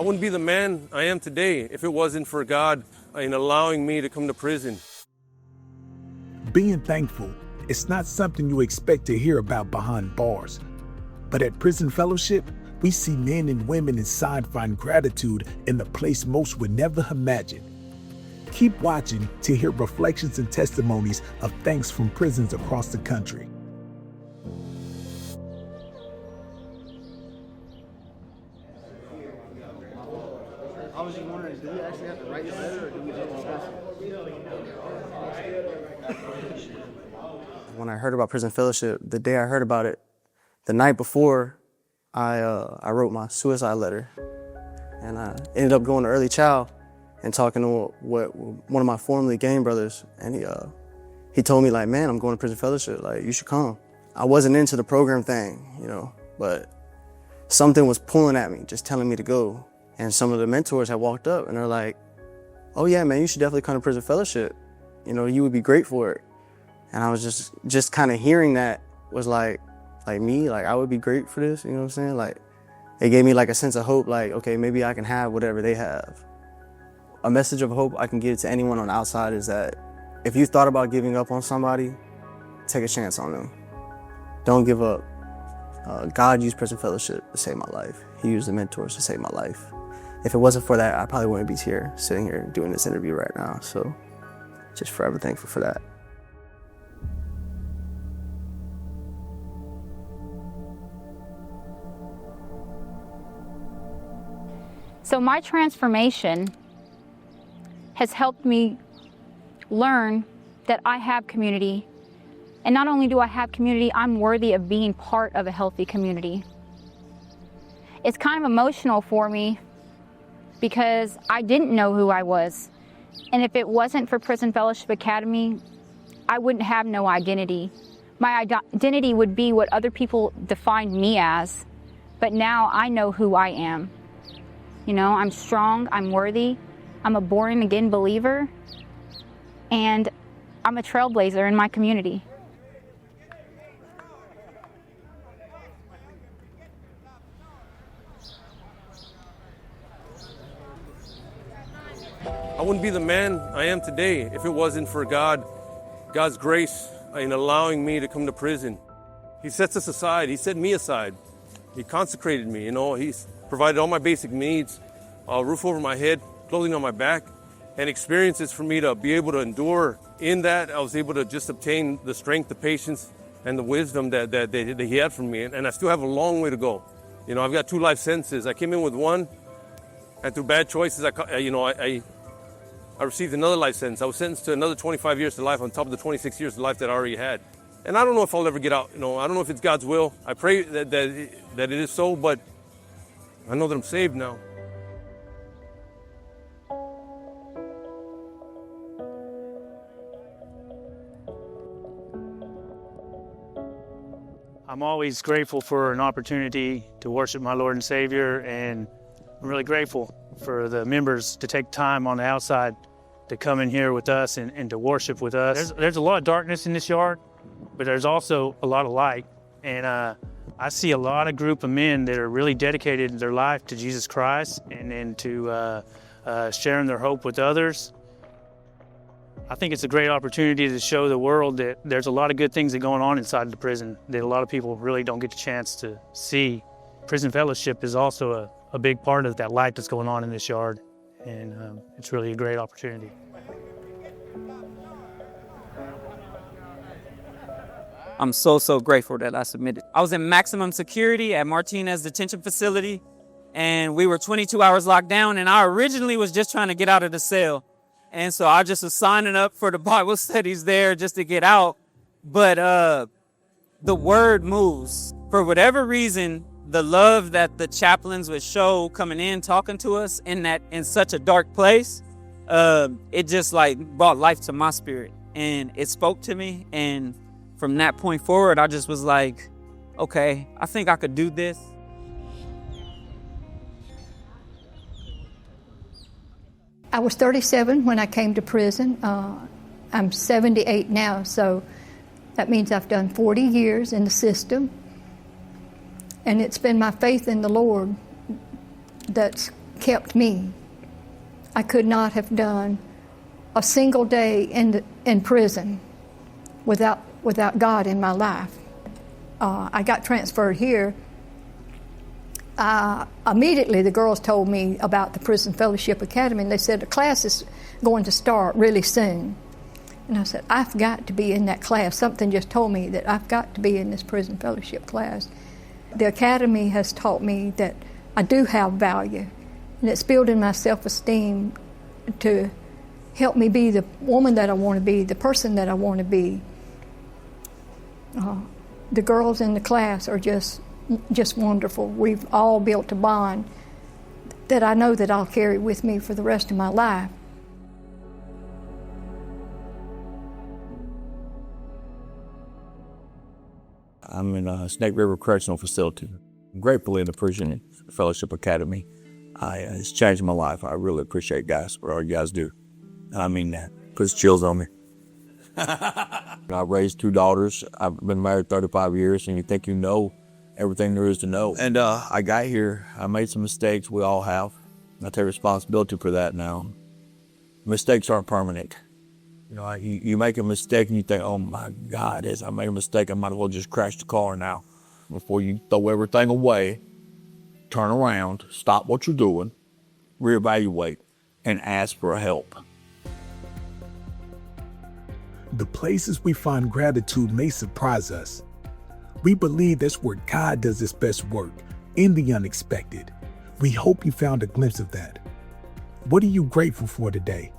I wouldn't be the man I am today if it wasn't for God in allowing me to come to prison. Being thankful is not something you expect to hear about behind bars. But at Prison Fellowship, we see men and women inside find gratitude in a place most would never imagine. Keep watching to hear reflections and testimonies of thanks from prisons across the country. I was just wondering, do we actually have to write the letter, or do we just discuss it? When I heard about Prison Fellowship, the day I heard about it, the night before, I wrote my suicide letter. And I ended up going to Early Child and talking to one of my formerly gang brothers. And he told me, like, man, I'm going to Prison Fellowship. Like, you should come. I wasn't into the program thing, but something was pulling at me, just telling me to go. And some of the mentors had walked up and they're like, oh yeah, man, you should definitely come to Prison Fellowship. You would be great for it. And I was just kind of hearing that was like me, like I would be great for this, you know what I'm saying? Like, it gave me like a sense of hope, like, okay, maybe I can have whatever they have. A message of hope I can give to anyone on the outside is that if you thought about giving up on somebody, take a chance on them. Don't give up. God used Prison Fellowship to save my life. He used the mentors to save my life. If it wasn't for that, I probably wouldn't be here, sitting here doing this interview right now. So just forever thankful for that. So my transformation has helped me learn that I have community. And not only do I have community, I'm worthy of being part of a healthy community. It's kind of emotional for me because I didn't know who I was. And if it wasn't for Prison Fellowship Academy, I wouldn't have no identity. My identity would be what other people defined me as. But now I know who I am. I'm strong, I'm worthy, I'm a born again believer, and I'm a trailblazer in my community. I wouldn't be the man I am today if it wasn't for God's grace in allowing me to come to prison. He sets us aside. He set me aside. He consecrated me. He's provided all my basic needs, a roof over my head, clothing on my back, and experiences for me to be able to endure. In that, I was able to just obtain the strength, the patience, and the wisdom that he had for me. And I still have a long way to go. I've got 2 life sentences. I came in with 1, and through bad choices, I received another life sentence. I was sentenced to another 25 years to life on top of the 26 years to life that I already had. And I don't know if I'll ever get out. I don't know if it's God's will. I pray that it is so, but I know that I'm saved now. I'm always grateful for an opportunity to worship my Lord and Savior, and I'm really grateful for the members to take time on the outside to come in here with us and to worship with us. There's a lot of darkness in this yard, but there's also a lot of light. And I see a lot of group of men that are really dedicated their life to Jesus Christ and to sharing their hope with others. I think it's a great opportunity to show the world that there's a lot of good things that are going on inside the prison that a lot of people really don't get the chance to see. Prison Fellowship is also a big part of that light that's going on in this yard, and it's really a great opportunity. I'm so grateful that I submitted. I was in maximum security at Martinez Detention Facility, and we were 22 hours locked down, and I originally was just trying to get out of the cell. And so I just was signing up for the Bible studies there just to get out. But the word moves. For whatever reason, the love that the chaplains would show coming in, talking to us in such a dark place, it just like brought life to my spirit. And it spoke to me. And from that point forward, I just was like, okay, I think I could do this. I was 37 when I came to prison. I'm 78 now, so that means I've done 40 years in the system. And it's been my faith in the Lord that's kept me. I could not have done a single day in prison without God in my life. I got transferred here. Immediately, the girls told me about the Prison Fellowship Academy, and they said the class is going to start really soon. And I said, I've got to be in that class. Something just told me that I've got to be in this Prison Fellowship class. The academy has taught me that I do have value, and it's building my self-esteem to help me be the woman that I want to be, the person that I want to be. The girls in the class are just wonderful. We've all built a bond that I know that I'll carry with me for the rest of my life. I'm in Snake River Correctional Facility. I'm grateful in the Prison Fellowship Academy. It's changed my life. I really appreciate guys for all you guys do. I mean that. Puts chills on me. I raised 2 daughters. I've been married 35 years, and you think you know everything there is to know. And I got here. I made some mistakes. We all have. I take responsibility for that now. Mistakes aren't permanent. You know, you make a mistake and you think, oh my God, I made a mistake. I might as well just crash the car now. Before you throw everything away, turn around, stop what you're doing, reevaluate, and ask for help. The places we find gratitude may surprise us. We believe that's where God does his best work, in the unexpected. We hope you found a glimpse of that. What are you grateful for today?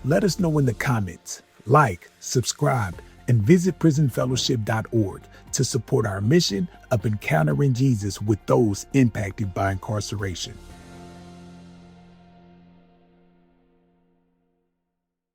Let us know in the comments. Like, subscribe, and visit prisonfellowship.org to support our mission of encountering Jesus with those impacted by incarceration.